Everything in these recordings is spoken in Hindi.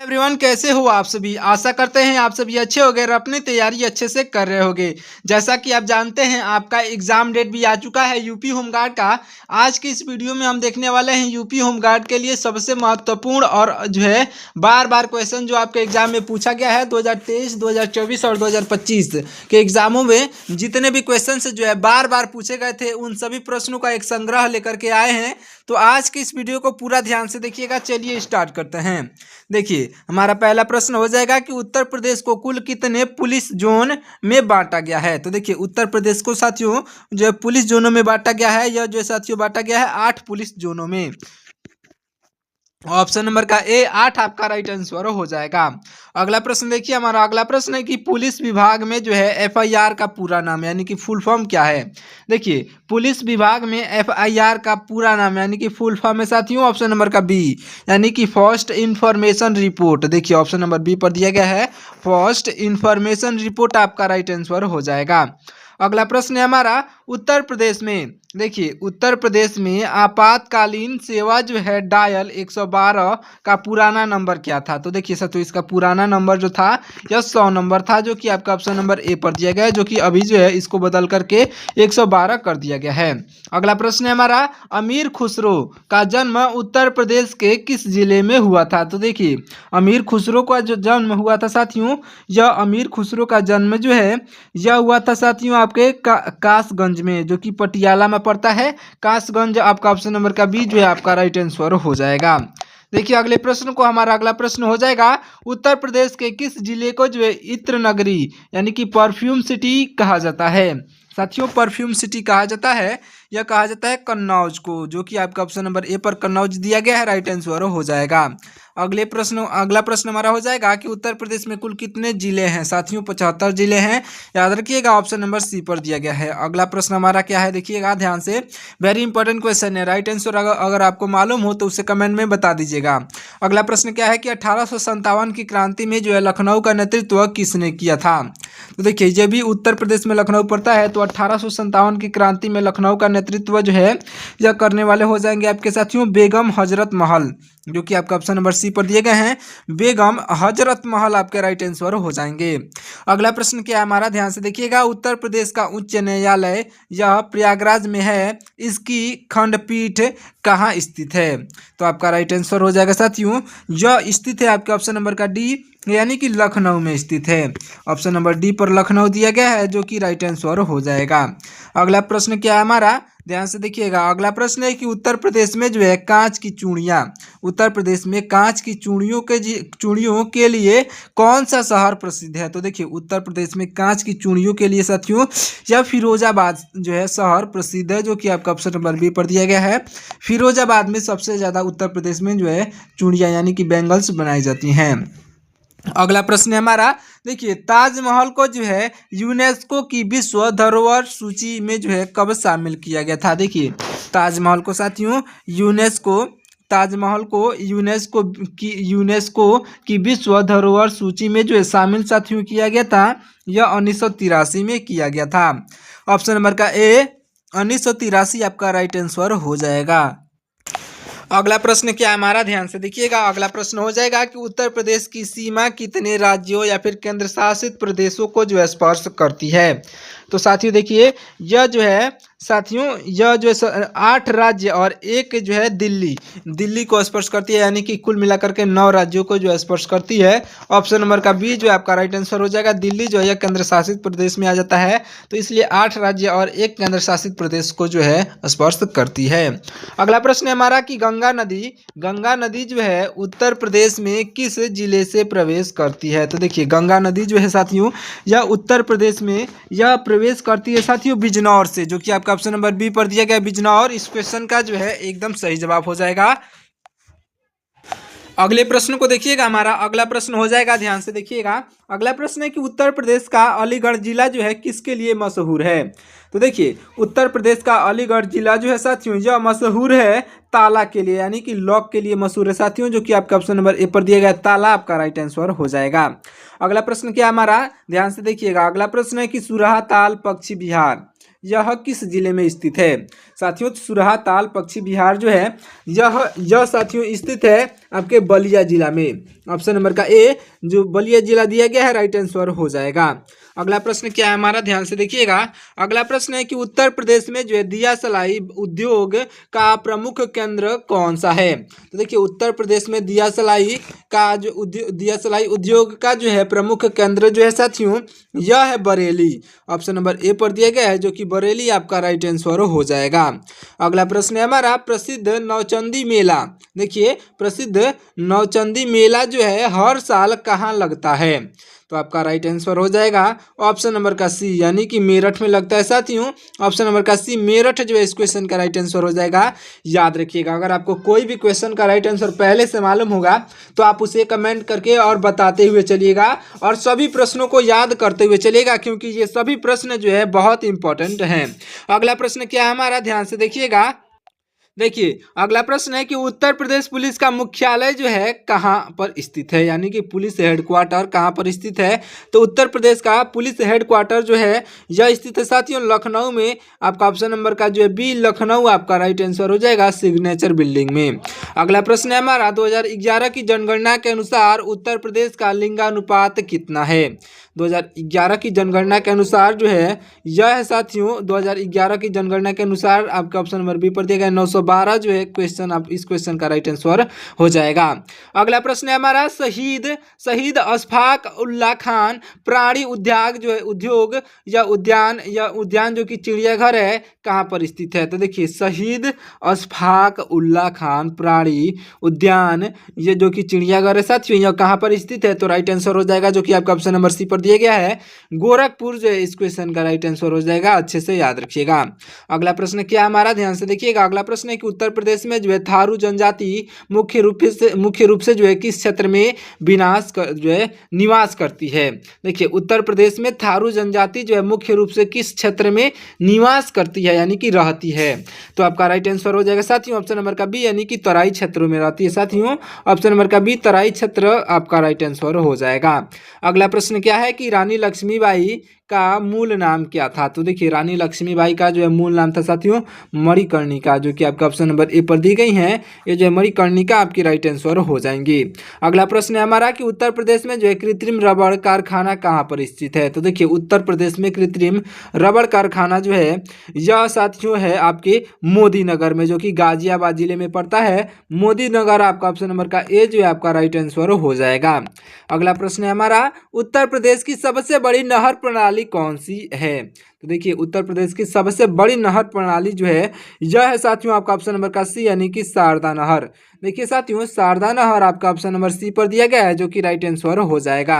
एवरीवन, कैसे हो आप सभी। आशा करते हैं आप सभी अच्छे होंगे और अपनी तैयारी अच्छे से कर रहे होंगे। जैसा कि आप जानते हैं आपका एग्जाम डेट भी आ चुका है यूपी होमगार्ड का। आज की इस वीडियो में हम देखने वाले हैं यूपी होमगार्ड के लिए सबसे महत्वपूर्ण और जो है बार बार क्वेश्चन जो आपके एग्जाम में पूछा गया है 2023, 2024 और 2025 के एग्जामों में जितने भी क्वेश्चन जो है बार बार पूछे गए थे उन सभी प्रश्नों का एक संग्रह लेकर के आए हैं। तो आज की इस वीडियो को पूरा ध्यान से देखिएगा। चलिए स्टार्ट करते हैं। देखिए, हमारा पहला प्रश्न हो जाएगा कि उत्तर प्रदेश को कुल कितने पुलिस जोन में बांटा गया है। तो देखिए, उत्तर प्रदेश को साथियों जो है पुलिस जोनों में बांटा गया है, यह जो साथियों बांटा गया है 8 पुलिस जोनों में। ऑप्शन नंबर का ए 8 आपका राइट आंसर हो जाएगा। अगला प्रश्न देखिए, हमारा अगला प्रश्न है कि पुलिस विभाग में जो है एफआईआर का पूरा नाम यानी कि फुल फॉर्म क्या है। देखिए, पुलिस विभाग में एफआईआर का पूरा नाम यानी कि फुल फॉर्म है साथियों ऑप्शन नंबर का बी यानी कि फर्स्ट इंफॉर्मेशन रिपोर्ट। देखिए, ऑप्शन नंबर बी पर दिया गया है फर्स्ट इंफॉर्मेशन रिपोर्ट आपका राइट आंसर हो जाएगा। अगला प्रश्न है हमारा उत्तर प्रदेश में। देखिए, उत्तर प्रदेश में आपातकालीन सेवा जो है डायल 112 का पुराना नंबर क्या था। तो देखिए सर, तो इसका पुराना नंबर जो था यह 100 नंबर था, जो कि आपका ऑप्शन नंबर ए पर दिया गया है, जो कि अभी जो है इसको बदल करके 112 कर दिया गया है। अगला प्रश्न है हमारा अमीर खुसरो का जन्म उत्तर प्रदेश के किस जिले में हुआ था। तो देखिए, अमीर खुसरो का जो जन्म हुआ था साथियों, यह अमीर खुसरो का जन्म जो है यह हुआ था साथियों आपके कासगंज में, जो कि पटियाला में पड़ता है। कासगंज आपका ऑप्शन नंबर का बी जो है आपका राइट आंसर हो जाएगा। देखिए, अगले प्रश्न को हमारा अगला प्रश्न हो जाएगा उत्तर प्रदेश के किस जिले को जो है इत्र नगरी यानी कि परफ्यूम सिटी कहा जाता है। साथियों, परफ्यूम सिटी कहा जाता है, यह कहा जाता है कन्नौज को, जो कि आपका ऑप्शन नंबर ए पर कन्नौज दिया गया है, राइट आंसर हो जाएगा। अगला प्रश्न हमारा हो जाएगा कि उत्तर प्रदेश में कुल कितने जिले हैं। साथियों, 75 जिले हैं, याद रखिएगा, ऑप्शन नंबर सी पर दिया गया है। अगला प्रश्न हमारा क्या है देखिएगा ध्यान से, वेरी इंपॉर्टेंट क्वेश्चन है। राइट आंसर अगर आपको मालूम हो तो उसे कमेंट में बता दीजिएगा। अगला प्रश्न क्या है कि 1857 की क्रांति में जो है लखनऊ का नेतृत्व किसने किया था। तो देखिए, जब भी उत्तर प्रदेश में लखनऊ पड़ता है तो 1857 की क्रांति में लखनऊ का नेतृत्व जो है यह करने वाले हो जाएंगे आपके साथियों बेगम हजरत महल, जो कि आपका ऑप्शन नंबर सी पर दिए गए हैं, बेगम हजरत महल आपके राइट आंसर हो जाएंगे। अगला प्रश्न क्या है हमारा, ध्यान से देखिएगा, उत्तर प्रदेश का उच्च न्यायालय यह प्रयागराज में है, इसकी खंडपीठ कहाँ स्थित है। तो आपका राइट आंसर हो जाएगा साथियों, यह स्थित है आपके ऑप्शन नंबर का डी यानी कि लखनऊ में स्थित है। ऑप्शन नंबर डी पर लखनऊ दिया गया है, जो कि राइट आंसर हो जाएगा। अगला प्रश्न क्या है हमारा, ध्यान से देखिएगा, अगला प्रश्न है कि उत्तर प्रदेश में जो है कांच की चूड़ियाँ, उत्तर प्रदेश में कांच की चूड़ियों के लिए कौन सा शहर प्रसिद्ध है। तो देखिए, उत्तर प्रदेश में कांच की चूड़ियों के लिए साथियों यह फिरोजाबाद जो है शहर प्रसिद्ध है, जो कि आपका ऑप्शन नंबर बी पर दिया गया है। फिरोजाबाद में सबसे ज़्यादा उत्तर प्रदेश में जो है चूड़ियाँ यानी कि बैंगल्स बनाई जाती हैं। अगला प्रश्न है हमारा, देखिए, ताजमहल को जो है यूनेस्को की विश्व धरोहर सूची में जो है कब शामिल किया गया था। देखिए, ताजमहल को साथियों यूनेस्को की विश्व धरोहर सूची में जो है शामिल साथियों किया गया था, यह 1983 में किया गया था। ऑप्शन नंबर का ए 1983 आपका राइट आंसर हो जाएगा। अगला प्रश्न क्या है हमारा, ध्यान से देखिएगा, अगला प्रश्न हो जाएगा कि उत्तर प्रदेश की सीमा कितने राज्यों या फिर केंद्र शासित प्रदेशों को जो है स्पर्श करती है। तो साथियों देखिए, यह जो है 8 राज्य और एक जो है दिल्ली को स्पर्श करती है, यानी कि कुल मिलाकर के 9 राज्यों को जो है स्पर्श करती है। ऑप्शन नंबर का बी जो है आपका राइट आंसर हो जाएगा। दिल्ली जो है केंद्र शासित प्रदेश में आ जाता है, तो इसलिए 8 राज्य और एक केंद्र शासित प्रदेश को जो है स्पर्श करती है। अगला प्रश्न है हमारा कि गंगा नदी जो है उत्तर प्रदेश में किस जिले से प्रवेश करती है। तो देखिए, गंगा नदी जो है साथियों यह उत्तर प्रदेश में यह प्रवेश करती है साथियों बिजनौर से, जो कि आपका ऑप्शन नंबर बी पर दिया गया बिजनौर। इस क्वेश्चन का जो है एकदम सही जवाब हो जाएगा। अगले प्रश्न को देखिएगा, हमारा अगला प्रश्न हो जाएगा, ध्यान से देखिएगा, अगला प्रश्न है कि उत्तर प्रदेश का अलीगढ़ जिला जो है किसके लिए मशहूर है। तो देखिए, उत्तर प्रदेश का अलीगढ़ जिला जो है साथियों यह मशहूर है ताला के लिए, यानी कि लॉक के लिए मशहूर है साथियों, जो कि आपका ऑप्शन नंबर ए पर दिया गया ताला आपका राइट आंसर हो जाएगा। अगला प्रश्न क्या हमारा, ध्यान से देखिएगा, अगला प्रश्न है कि सुरहा ताल पक्षी विहार यह किस जिले में स्थित है। साथियों, सुरहा ताल पक्षी विहार जो है यह साथियों स्थित है आपके बलिया जिला में। ऑप्शन नंबर का ए जो बलिया जिला दिया गया है राइट आंसर हो जाएगा। अगला प्रश्न क्या है हमारा, ध्यान से देखिएगा। अगला प्रश्न है कि उत्तर प्रदेश में जो है दिया सलाई उद्योग का प्रमुख केंद्र कौन सा है। तो देखिए उत्तर प्रदेश में दिया सलाई का जो दिया सलाई उद्योग का जो है प्रमुख केंद्र जो है साथियों यह है बरेली। ऑप्शन नंबर ए पर दिया गया है जो कि बरेली आपका राइट आंसर हो जाएगा। अगला प्रश्न है हमारा प्रसिद्ध नौचंदी मेला। देखिए प्रसिद्ध नौचंदी मेला जो है हर साल कहाँ लगता है। तो आपका राइट आंसर हो जाएगा ऑप्शन नंबर का सी, यानी कि मेरठ में लगता है साथियों। ऑप्शन नंबर का सी मेरठ जो है इस क्वेश्चन का राइट आंसर हो जाएगा। याद रखिएगा, अगर आपको कोई भी क्वेश्चन का राइट आंसर पहले से मालूम होगा तो आप उसे कमेंट करके और बताते हुए चलिएगा और सभी प्रश्नों को याद करते हुए चलिएगा, क्योंकि ये सभी प्रश्न जो है बहुत इंपॉर्टेंट हैं। अगला प्रश्न क्या है हमारा, ध्यान से देखिएगा। देखिए अगला प्रश्न है कि उत्तर प्रदेश पुलिस का मुख्यालय जो है कहाँ पर स्थित है, यानी कि पुलिस हेडक्वार्टर कहाँ पर स्थित है। तो उत्तर प्रदेश का पुलिस हेडक्वार्टर जो है यह स्थित है साथियों लखनऊ में। आपका ऑप्शन नंबर का जो है बी लखनऊ आपका राइट आंसर हो जाएगा सिग्नेचर बिल्डिंग में। अगला प्रश्न है हमारा 2011 की जनगणना के अनुसार उत्तर प्रदेश का लिंगानुपात कितना है। 2011 की जनगणना के अनुसार जो है यह है साथियों 2011 की जनगणना के अनुसार आपका ऑप्शन नंबर बी पर दिया गया 912 जो है क्वेश्चन, आप इस क्वेश्चन का राइट आंसर हो जाएगा। अगला प्रश्न है हमारा शहीद अशफाक उल्ला खान प्राणी उद्योग या उद्यान जो कि चिड़ियाघर है कहाँ पर स्थित है। तो देखिए शहीद अशफाक उल्ला खान प्राणी उद्यान ये जो कि चिड़ियाघर है साथियों यह कहाँ पर स्थित है। तो राइट आंसर हो जाएगा जो कि आपका ऑप्शन नंबर सी पर दिया गया है गोरखपुर जो है इस क्वेश्चन का राइट आंसर हो जाएगा। अच्छे से याद रखिएगा। अगला प्रश्न क्या हमारा, ध्यान से देखिएगा। अगला प्रश्न है कि उत्तर प्रदेश में जो है थारू जनजाति मुख्य रूप से जो है किस क्षेत्र में जो है निवास करती है। देखिए उत्तर प्रदेश में थारू जनजाति जो है मुख्य रूप से किस क्षेत्र में निवास करती है यानी कि रहती है। तो आपका राइट आंसर हो जाएगा साथियों ऑप्शन नंबर का बी, यानी कि तराई क्षेत्रों में रहती है साथियों। ऑप्शन नंबर का बी तराई क्षेत्र आपका राइट आंसर हो जाएगा। अगला प्रश्न क्या है कि रानी लक्ष्मीबाई का मूल नाम क्या था। तो देखिए रानी लक्ष्मीबाई का जो है मूल नाम था साथियों मणिकर्णिका, जो कि आपका ऑप्शन नंबर ए पर दी गई है। ये जो है मणिकर्णिका आपकी राइट आंसर हो जाएंगी। अगला प्रश्न है हमारा कि उत्तर प्रदेश में जो है कृत्रिम रबड़ कारखाना कहाँ पर स्थित है। तो देखिए उत्तर प्रदेश में कृत्रिम रबड़ कारखाना जो है यह साथियों है आपके मोदी नगर में, जो कि गाजियाबाद जिले में पड़ता है। मोदी नगर आपका ऑप्शन नंबर का ए जो है आपका राइट आंसर हो जाएगा। अगला प्रश्न है हमारा उत्तर प्रदेश की सबसे बड़ी नहर प्रणाली कौन सी है। तो देखिए उत्तर प्रदेश की सबसे बड़ी नहर प्रणाली जो है यह है साथियों आपका ऑप्शन नंबर का सी, यानी कि शारदा नहर। देखिए साथियों शारदा नहर आपका ऑप्शन नंबर सी पर दिया गया है जो कि राइट आंसर हो जाएगा।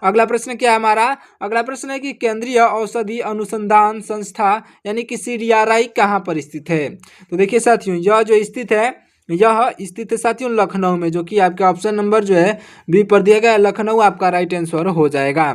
अगला प्रश्न क्या है हमारा, अगला प्रश्न है कि केंद्रीय औषधि अनुसंधान संस्था यानी कि CDRI कहाँ पर स्थित है। तो देखिए साथियों यह जो स्थित है यह स्थित है साथियों लखनऊ में, जो कि आपका ऑप्शन नंबर जो है बी पर दिया गया है लखनऊ आपका राइट आंसर हो जाएगा।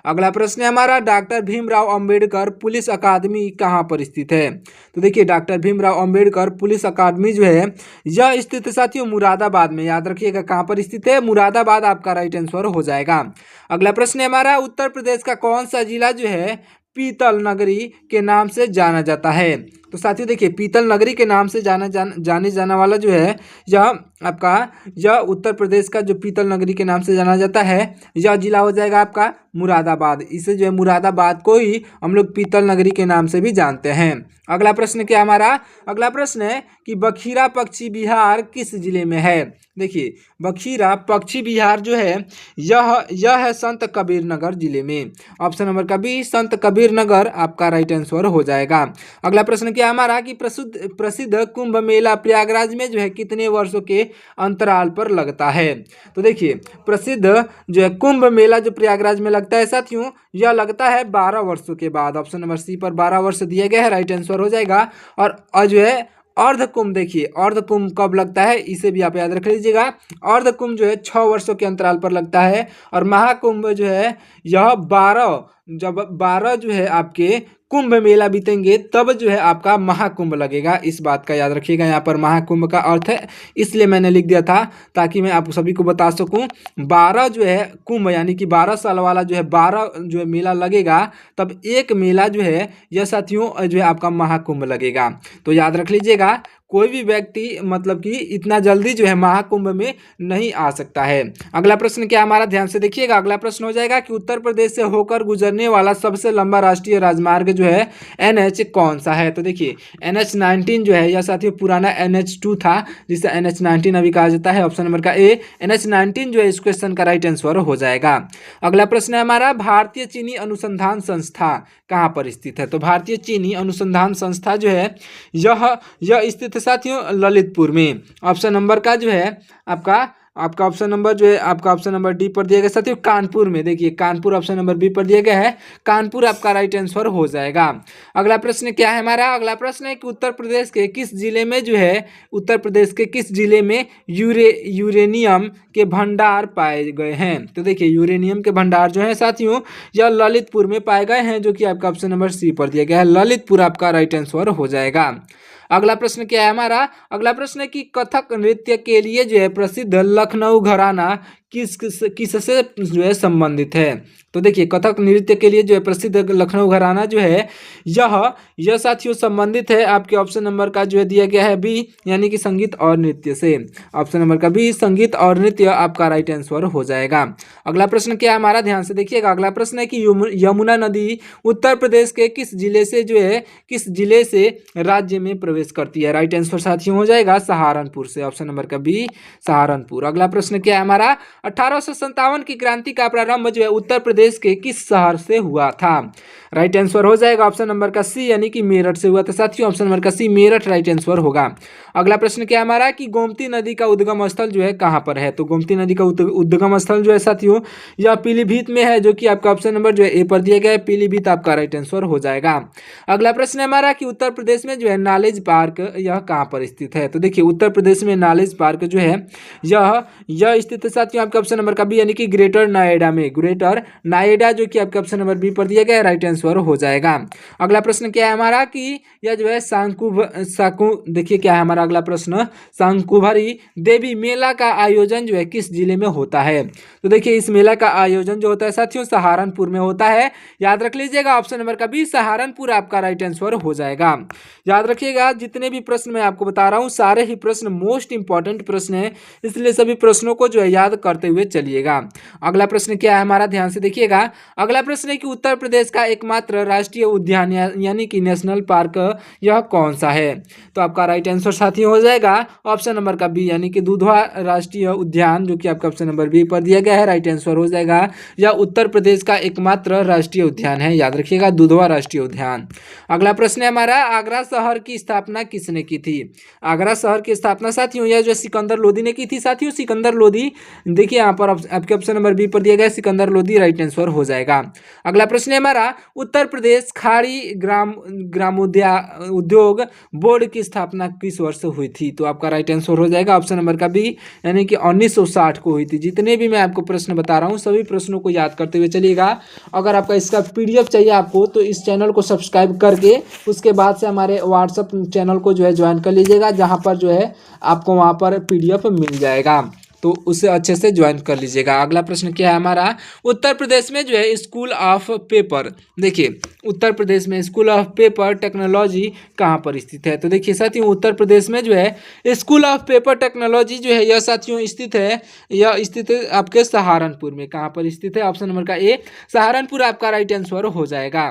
अगला प्रश्न है हमारा डॉक्टर भीमराव अंबेडकर पुलिस अकादमी कहाँ पर स्थित है। तो देखिए डॉक्टर भीमराव अंबेडकर पुलिस अकादमी जो है यह स्थित है साथियों मुरादाबाद में। याद रखिएगा कहाँ पर स्थित है, मुरादाबाद आपका राइट आंसर हो जाएगा। अगला प्रश्न है हमारा उत्तर प्रदेश का कौन सा जिला जो है पीतल नगरी के नाम से जाना जाता है। तो साथियों देखिए पीतल नगरी के नाम से जाने जाने वाला जो है यह उत्तर प्रदेश का जो पीतल नगरी के नाम से जाना जाता है यह जिला हो जाएगा आपका मुरादाबाद। इसे जो है मुरादाबाद को ही हम लोग पीतल नगरी के नाम से भी जानते हैं। अगला प्रश्न क्या हमारा, अगला प्रश्न है कि बखीरा पक्षी विहार किस जिले में है। देखिए बखीरा पक्षी विहार जो है यह है संत कबीर नगर जिले में। ऑप्शन नंबर का बी संत कबीर नगर आपका राइट आंसर हो जाएगा। अगला प्रश्न क्या हमारा कि प्रसिद्ध कुंभ मेला प्रयागराज में जो है कितने वर्षों के अंतराल पर लगता है। तो देखिए प्रसिद्ध जो है कुंभ मेला जो प्रयागराज में लगता है साथियों यह लगता है 12 वर्षों के बाद। ऑप्शन नंबर सी पर 12 वर्ष दिया गया है, राइट आंसर हो जाएगा। और जो है अर्ध कुंभ, देखिए अर्ध कुंभ कब लगता है इसे भी आप याद रख लीजिएगा। अर्ध कुंभ जो है 6 वर्षों के अंतराल पर लगता है और महाकुंभ जो है यह 12 जो है आपके कुंभ मेला बीतेंगे तब जो है आपका महाकुंभ लगेगा। इस बात का याद रखिएगा, यहाँ पर महाकुंभ का अर्थ है इसलिए मैंने लिख दिया था ताकि मैं आप सभी को बता सकूं। 12 जो है कुंभ यानी कि 12 साल वाला जो है 12 जो है मेला लगेगा तब एक मेला जो है यह साथियों जो है आपका महाकुंभ लगेगा। तो याद रख लीजिएगा कोई भी व्यक्ति मतलब कि इतना जल्दी जो है महाकुंभ में नहीं आ सकता है। अगला प्रश्न क्या हमारा, ध्यान से देखिएगा। अगला प्रश्न हो जाएगा कि उत्तर प्रदेश से होकर गुजरने वाला सबसे लंबा राष्ट्रीय राजमार्ग जो है NH कौन सा है। तो देखिए NH-19 जो है यह साथियों पुराना NH-2 था, जिसे NH-19 अभी कहा जाता है। ऑप्शन नंबर का ए NH-19 जो है इस क्वेश्चन का राइट आंसर हो जाएगा। अगला प्रश्न है हमारा, भारतीय चीनी अनुसंधान संस्था कहाँ पर स्थित है। तो भारतीय चीनी अनुसंधान संस्था जो है यह स्थित है साथियों ललितपुर में। ऑप्शन नंबर का जो है आपका ऑप्शन नंबर जो है आपका ऑप्शन नंबर डी पर दिया गया साथियों कानपुर में। देखिए कानपुर ऑप्शन नंबर बी पर दिया गया है, कानपुर आपका राइट आंसर हो जाएगा। अगला प्रश्न क्या है हमारा, अगला प्रश्न है कि उत्तर प्रदेश के किस जिले में जो है उत्तर प्रदेश के किस जिले में यूरेनियम के भंडार पाए गए हैं। तो देखिए यूरेनियम के भंडार जो है साथियों यह ललितपुर में पाए गए हैं, जो कि आपका ऑप्शन नंबर सी पर दिया गया है, ललितपुर आपका राइट आंसर हो जाएगा। अगला प्रश्न क्या है हमारा, अगला प्रश्न है कि कथक नृत्य के लिए जो है प्रसिद्ध लखनऊ घराना किससे जो है संबंधित है। तो देखिए कथक नृत्य के लिए जो है प्रसिद्ध लखनऊ घराना जो है यह साथियों संबंधित है आपके ऑप्शन नंबर का जो है दिया गया है बी, यानी कि संगीत और नृत्य से। ऑप्शन नंबर का बी संगीत और नृत्य आपका राइट आंसर हो जाएगा। अगला प्रश्न क्या है हमारा, ध्यान से देखिएगा। अगला प्रश्न है कि यमुना नदी उत्तर प्रदेश के किस जिले से राज्य में प्रवेश करती है। राइट आंसर साथियों हो जाएगा सहारनपुर से। ऑप्शन नंबर का बी सहारनपुर। अगला प्रश्न क्या है हमारा, 1857 की क्रांति का प्रारंभ जो है उत्तर प्रदेश के किस शहर से हुआ था। राइट आंसर हो जाएगा ऑप्शन नंबर का सी, यानी कि मेरठ से हुआ था साथियों। ऑप्शन नंबर का सी मेरठ राइट आंसर होगा। अगला प्रश्न क्या हमारा कि गोमती नदी का उद्गम स्थल जो है कहां पर है। तो गोमती नदी का उद्गम स्थल जो है साथियों यह पीलीभीत में है, जो कि आपका ऑप्शन नंबर जो है ए पर दिया गया है, पीलीभीत आपका राइट आंसर हो जाएगा। अगला प्रश्न है हमारा कि उत्तर प्रदेश में जो है नॉलेज पार्क यह कहां पर स्थित है। तो देखिए उत्तर प्रदेश में नॉलेज पार्क जो है यह स्थित है साथियों आपके ऑप्शन नंबर का बी, यानी कि ग्रेटर नोएडा में, ग्रेटर नोएडा जो कि आपके ऑप्शन नंबर बी पर दिया गया है, राइट आंसर हो जाएगा। अगला प्रश्न क्या है हमारा कि यह जो है देखिए क्या है हमारा अगला प्रश्न, शंकुभरी देवी मेला का आयोजन जो है किस जिले में होता है। तो देखिए इस मेला का आयोजन जो होता है साथियों सहारनपुर में होता है, याद रख लीजिएगा। ऑप्शन नंबर का बी सहारनपुर आपका राइट आंसर हो जाएगा। याद रखिएगा जितने भी प्रश्न मैं आपको बता रहा हूँ सारे ही प्रश्न मोस्ट इंपॉर्टेंट प्रश्न है, इसलिए सभी प्रश्नों को जो है याद करते हुए चलिएगा। अगला प्रश्न क्या है हमारा, ध्यान से देखिएगा। अगला प्रश्न है कि उत्तर प्रदेश का एकमात्र राष्ट्रीय उद्यान यानी कि नेशनल पार्क यह कौन सा है। तो आपका राइट आंसर साथी हो जाएगा ऑप्शन नंबर का बी, यानी कि दुधवा राष्ट्रीय उद्यान, जो कि आपका ऑप्शन नंबर बी पर दिया गया है, राइट आंसर हो जाएगा। यह उत्तर प्रदेश का एकमात्र राष्ट्रीय उद्यान है, याद रखिएगा दुधवा राष्ट्रीय उद्यान। अगला प्रश्न है हमारा, आगरा शहर की स्थापना किसने की थी। आगरा शहर की स्थापना साथियों यह जो सिकंदर लोधी ने की थी साथियों, सिकंदर लोधी। देखिए यहाँ पर आपके ऑप्शन नंबर बी पर दिया गया सिकंदर लोधी, राइट आंसर हो जाएगा। अगला प्रश्न है हमारा, उत्तर प्रदेश खाड़ी उद्योग बोर्ड की स्थापना किस वर्ष हुई थी। तो आपका राइट आंसर हो जाएगा ऑप्शन नंबर का बी, यानी कि 1960 को हुई थी। जितने भी मैं आपको प्रश्न बता रहा हूँ सभी प्रश्नों को याद करते हुए चलिएगा। अगर आपका इसका PDF चाहिए आपको तो इस चैनल को सब्सक्राइब करके उसके बाद से हमारे व्हाट्सएप चैनल को जो है ज्वाइन कर लीजिएगा, जहाँ पर जो है आपको वहाँ पर PDF मिल जाएगा, तो उसे अच्छे से ज्वाइन कर लीजिएगा। अगला प्रश्न क्या है हमारा, उत्तर प्रदेश में जो है स्कूल ऑफ पेपर, देखिए उत्तर प्रदेश में स्कूल ऑफ पेपर टेक्नोलॉजी कहाँ पर स्थित है। तो देखिए साथियों उत्तर प्रदेश में जो है स्कूल ऑफ पेपर टेक्नोलॉजी जो है यह साथियों स्थित है, यह स्थित है आपके सहारनपुर में। कहाँ पर स्थित है, ऑप्शन नंबर का ए सहारनपुर आपका राइट आंसर हो जाएगा।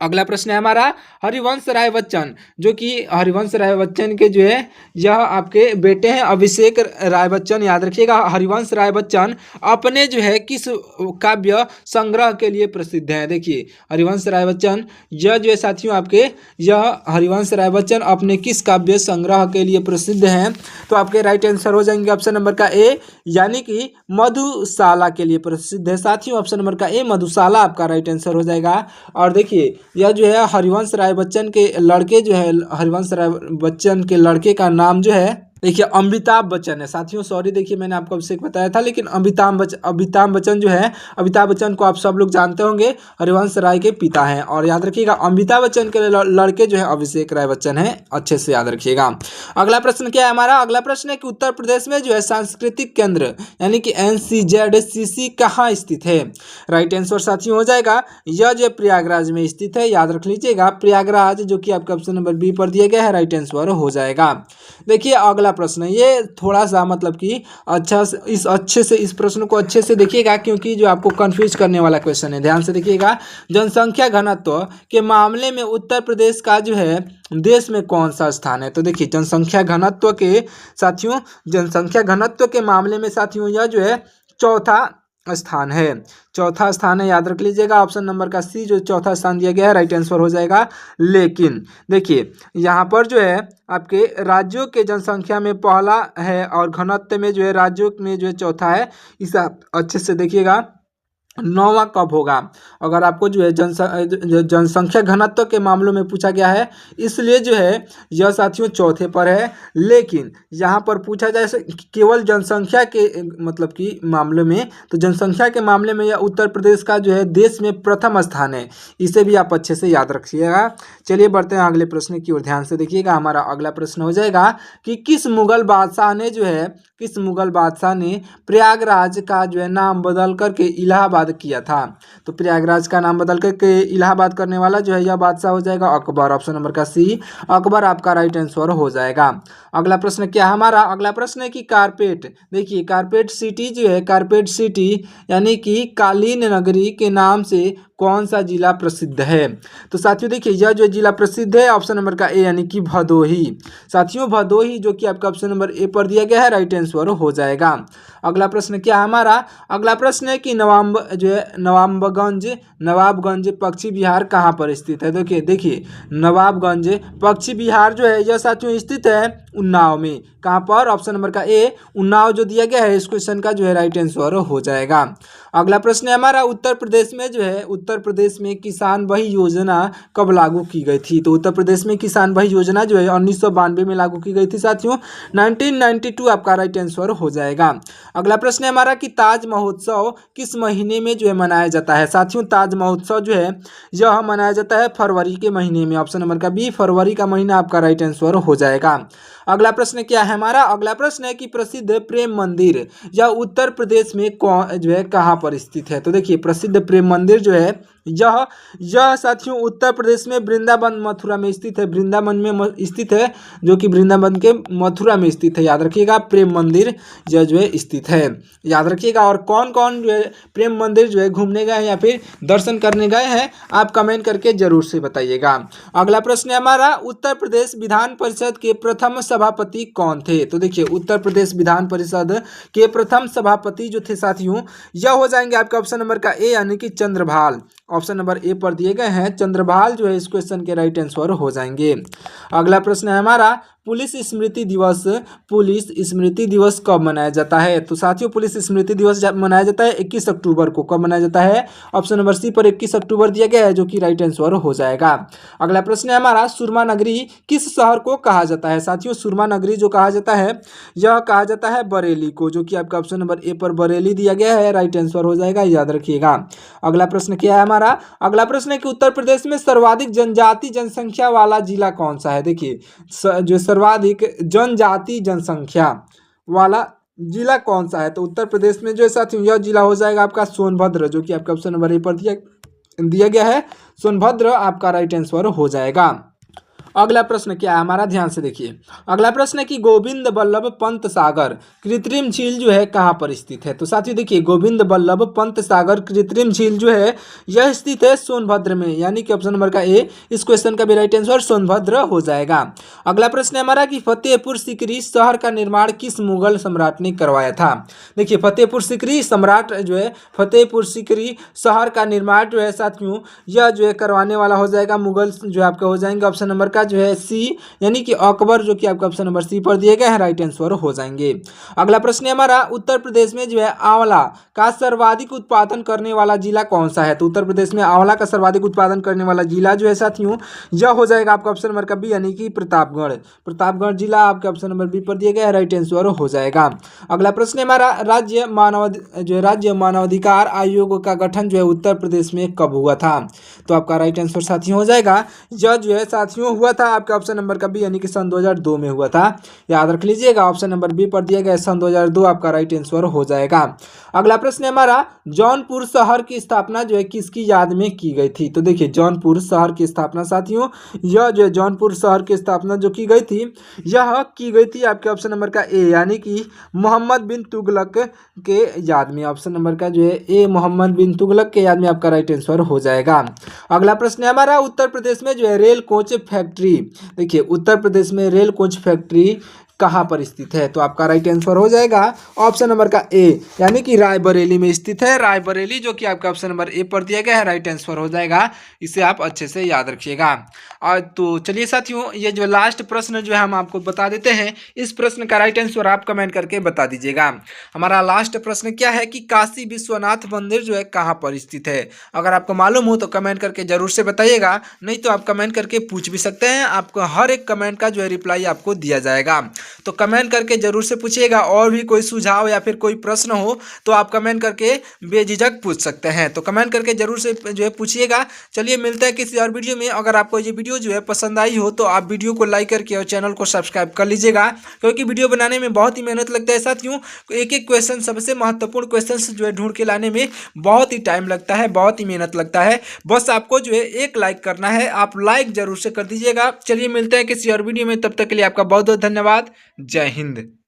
अगला प्रश्न है हमारा, हरिवंश राय बच्चन, जो कि हरिवंश राय बच्चन के जो है यह आपके बेटे हैं अभिषेक राय बच्चन, याद रखिएगा। हरिवंश राय बच्चन अपने जो है किस काव्य संग्रह के लिए प्रसिद्ध है। देखिए हरिवंश राय बच्चन यह जो है साथियों आपके यह हरिवंश राय बच्चन अपने किस काव्य संग्रह के लिए प्रसिद्ध हैं। तो आपके राइट आंसर हो जाएंगे ऑप्शन नंबर का ए, यानी कि मधुशाला के लिए प्रसिद्ध है साथियों। ऑप्शन नंबर का ए मधुशाला आपका राइट आंसर हो जाएगा। और देखिए यह जो है हरिवंश राय बच्चन के लड़के जो है, हरिवंश राय बच्चन के लड़के का नाम जो है देखिए अमिताभ बच्चन है साथियों, सॉरी देखिए मैंने आपको अभिषेक बताया था, लेकिन अमिताभ बच्चन जो है, अमिताभ बच्चन को आप सब लोग जानते होंगे, हरिवंश राय के पिता हैं। और याद रखिएगा अमिताभ बच्चन के लड़के जो है अभिषेक राय बच्चन है, अच्छे से याद रखिएगा। अगला प्रश्न क्या है हमारा, अगला प्रश्न है कि उत्तर प्रदेश में जो है सांस्कृतिक केंद्र यानी कि NCZCC कहाँ स्थित है। राइट आंसर साथियों हो जाएगा यह जो प्रयागराज में स्थित है, याद रख लीजिएगा प्रयागराज, जो कि आपका ऑप्शन नंबर बी पर दिया गया है, राइट आंसर हो जाएगा। देखिए अगला प्रश्न है, ये थोड़ा सा मतलब कि इस प्रश्न को अच्छे से देखिएगा, क्योंकि जो आपको कंफ्यूज करने वाला क्वेश्चन है, ध्यान से देखिएगा। जनसंख्या घनत्व के मामले में उत्तर प्रदेश का जो है देश में कौन सा स्थान है। तो देखिए जनसंख्या घनत्व के मामले में साथियों यह जो है चौथा स्थान है, चौथा स्थान है, याद रख लीजिएगा। ऑप्शन नंबर का सी जो चौथा स्थान दिया गया है, राइट आंसर हो जाएगा। लेकिन देखिए यहाँ पर जो है आपके राज्यों के जनसंख्या में पहला है और घनत्व में जो है राज्यों में जो है चौथा है। इसे आप अच्छे से देखिएगा, नौवां कब होगा। अगर आपको जो है जनसंख्या घनत्व के मामलों में पूछा गया है, इसलिए जो है यह साथियों चौथे पर है। लेकिन यहाँ पर पूछा जाए केवल जनसंख्या के मतलब कि मामले में, तो जनसंख्या के मामले में यह उत्तर प्रदेश का जो है देश में प्रथम स्थान है। इसे भी आप अच्छे से याद रखिएगा। चलिए बढ़ते हैं अगले प्रश्न की ओर, ध्यान से देखिएगा। हमारा अगला प्रश्न हो जाएगा कि किस मुगल बादशाह ने प्रयागराज का जो है नाम बदल करके इलाहाबाद किया था। तो प्रयागराज का नाम बदल करके इलाहाबाद करने वाला जो है यह बादशाह हो जाएगा अकबर, ऑप्शन नंबर का सी अकबर आपका राइट आंसर हो जाएगा। अगला प्रश्न क्या हमारा, अगला प्रश्न है कि कारपेट, देखिए कारपेट सिटी जो है, कारपेट सिटी यानी कि कालीन नगरी के नाम से कौन सा जिला प्रसिद्ध है। तो साथियों देखिए यह जो जिला प्रसिद्ध है ऑप्शन नंबर का ए यानी कि भदोही। साथियों भदोही जो कि आपका ऑप्शन नंबर ए पर दिया गया है, राइट आंसर हो जाएगा। अगला प्रश्न क्या हमारा, अगला प्रश्न है कि नवाबगंज पश्चिम बिहार कहाँ पर स्थित है। देखिए नवाबगंज पश्चिम बिहार जो है यह साथियों स्थित है उन्नाव में। कहाँ पर, ऑप्शन नंबर का ए उन्नाव जो दिया गया है, इस क्वेश्चन का जो है राइट आंसर हो जाएगा। अगला प्रश्न है हमारा, उत्तर प्रदेश में किसान वही योजना कब लागू की गई थी। तो उत्तर प्रदेश में किसान वही योजना जो है 1992 में लागू की गई थी साथियों, 1992 आपका राइट आंसर हो जाएगा। अगला प्रश्न है हमारा कि ताज महोत्सव किस महीने में जो है मनाया जाता है। साथियों ताज महोत्सव जो है यह मनाया जाता है फरवरी के महीने में, ऑप्शन नंबर का बी फरवरी का महीना आपका राइट आंसर हो जाएगा। अगला प्रश्न क्या है हमारा, अगला प्रश्न है कि प्रसिद्ध प्रेम मंदिर यह उत्तर प्रदेश में जो है कहाँ पर स्थित है। तो देखिए प्रसिद्ध प्रेम मंदिर जो है यह साथियों उत्तर प्रदेश में वृंदावन मथुरा में स्थित है, वृंदावन में स्थित है, जो कि वृंदावन के मथुरा में स्थित है। याद रखिएगा प्रेम मंदिर यह जो है स्थित है, याद रखिएगा। और कौन कौन जो है प्रेम मंदिर जो है घूमने गए हैं या फिर दर्शन करने गए हैं, आप कमेंट करके जरूर से बताइएगा। अगला प्रश्न है हमारा, उत्तर प्रदेश विधान परिषद के प्रथम सभापति कौन थे। तो देखिए उत्तर प्रदेश विधान परिषद के प्रथम सभापति जो थे साथियों यह हो जाएंगे आपका ऑप्शन नंबर का ए यानी कि चंद्रभाल, ऑप्शन नंबर ए पर दिए गए हैं चंद्रभाल जो है इस क्वेश्चन के राइट आंसर हो जाएंगे। अगला प्रश्न है हमारा, पुलिस स्मृति दिवस कब मनाया जाता है। तो साथियों पुलिस स्मृति दिवस मनाया जाता है 21 अक्टूबर को। कब मनाया जाता है, ऑप्शन नंबर सी पर 21 अक्टूबर दिया गया है, जो कि राइट आंसर हो जाएगा। अगला प्रश्न है हमारा, सुरमा नगरी किस शहर को कहा जाता है। साथियों सुरमा नगरी जो कहा जाता है यह कहा जाता है बरेली को, जो कि आपका ऑप्शन नंबर ए पर बरेली दिया गया है, राइट आंसर हो जाएगा, याद रखिएगा। अगला प्रश्न क्या है हमारा, अगला प्रश्न है कि उत्तर प्रदेश में सर्वाधिक जनजाति जनसंख्या वाला जिला कौन सा है। देखिए जो सर्वाधिक जनजाति जनसंख्या वाला जिला कौन सा है, तो उत्तर प्रदेश में जो है साथियों यह जिला हो जाएगा आपका सोनभद्र, जो कि आपका ऑप्शन नंबर ए पर दिया गया है, सोनभद्र आपका राइट आंसर हो जाएगा। अगला प्रश्न क्या है हमारा, ध्यान से देखिए। अगला प्रश्न है कि गोविंद बल्लभ पंत सागर कृत्रिम झील जो है कहाँ पर स्थित है। तो साथियों देखिए गोविंद बल्लभ पंत सागर कृत्रिम झील जो है यह स्थित है सोनभद्र में, यानी कि ऑप्शन नंबर का ए इस क्वेश्चन का भी राइट आंसर सोनभद्र हो जाएगा। अगला प्रश्न है हमारा कि फतेहपुर सीकरी शहर का निर्माण किस मुगल सम्राट ने करवाया था। देखिए फतेहपुर सीकरी सम्राट जो है फतेहपुर सीकरी शहर का निर्माण जो है साथियों यह जो है करवाने वाला हो जाएगा मुगल जो आपका हो जाएंगे ऑप्शन नंबर का जो है सी, यानी कि अकबर, जो कि आपका ऑप्शन नंबर सी पर दिए गए हैं, राइट आंसर हो जाएंगे। अगला प्रश्न है हमारा, उत्तर प्रदेश में जो है आंवला का सर्वाधिक उत्पादन करने वाला जिला कौन सा है? तो उत्तर प्रदेश में आंवला का सर्वाधिक उत्पादन करने वाला जिला जो है साथियों, यह हो जाएगा आपका ऑप्शन नंबर का बी, यानी कि प्रतापगढ़। प्रतापगढ़ जिला आपके ऑप्शन नंबर बी पर दिए गए, राइट आंसर हो जाएगा। अगला प्रश्न है हमारा, राज्य मानवाधिकार आयोग का गठन जो है उत्तर प्रदेश में कब हुआ था? तो आपका राइट आंसर साथियों हो जाएगा, यह जो है साथियों हुआ था आपके ऑप्शन नंबर का बी, यानी कि सन 2002 में हुआ था। याद रख लीजिएगा, ऑप्शन नंबर बी पर दिया गया सन 2002 आपका राइट आंसर हो जाएगा। अगला प्रश्न है हमारा, जौनपुर शहर की स्थापना जो है किसकी याद में की गई थी? तो देखिए, जौनपुर शहर की स्थापना साथियों, यह जो है जौनपुर शहर की स्थापना जो की गई थी, यह की गई थी आपके ऑप्शन नंबर का ए, यानी कि मोहम्मद बिन तुगलक के याद में। ऑप्शन नंबर का जो है ए, मोहम्मद बिन तुगलक के याद में आपका राइट आंसर हो जाएगा। अगला प्रश्न है हमारा, उत्तर प्रदेश में जो है रेल कोच फैक्ट्री, देखिए उत्तर प्रदेश में रेल कोच फैक्ट्री कहाँ पर स्थित है? तो आपका राइट आंसर हो जाएगा ऑप्शन नंबर का ए, यानी कि रायबरेली में स्थित है। रायबरेली, जो कि आपका ऑप्शन नंबर ए पर दिया गया है, राइट आंसर हो जाएगा। इसे आप अच्छे से याद रखिएगा। और तो चलिए साथियों, ये जो लास्ट प्रश्न जो है हम आपको बता देते हैं, इस प्रश्न का राइट आंसर आप कमेंट करके बता दीजिएगा। हमारा लास्ट प्रश्न क्या है कि काशी विश्वनाथ मंदिर जो है कहाँ पर स्थित है? अगर आपको मालूम हो तो कमेंट करके जरूर से बताइएगा, नहीं तो आप कमेंट करके पूछ भी सकते हैं। आपको हर एक कमेंट का जो है रिप्लाई आपको दिया जाएगा, तो कमेंट करके जरूर से पूछिएगा। और भी कोई सुझाव या फिर कोई प्रश्न हो तो आप कमेंट करके बेझिझक पूछ सकते हैं, तो कमेंट करके जरूर से जो है पूछिएगा। चलिए मिलते हैं किसी और वीडियो में। अगर आपको ये वीडियो जो है पसंद आई हो तो आप वीडियो को लाइक करके और चैनल को सब्सक्राइब कर लीजिएगा, क्योंकि वीडियो बनाने में बहुत ही मेहनत लगता है साथियों। एक एक क्वेश्चन, सबसे महत्वपूर्ण क्वेश्चन जो है ढूंढ के लाने में बहुत ही टाइम लगता है, बहुत ही मेहनत लगता है। बस आपको जो है एक लाइक करना है, आप लाइक जरूर से कर दीजिएगा। चलिए मिलते हैं किसी और वीडियो में, तब तक के लिए आपका बहुत बहुत धन्यवाद। जय हिंद।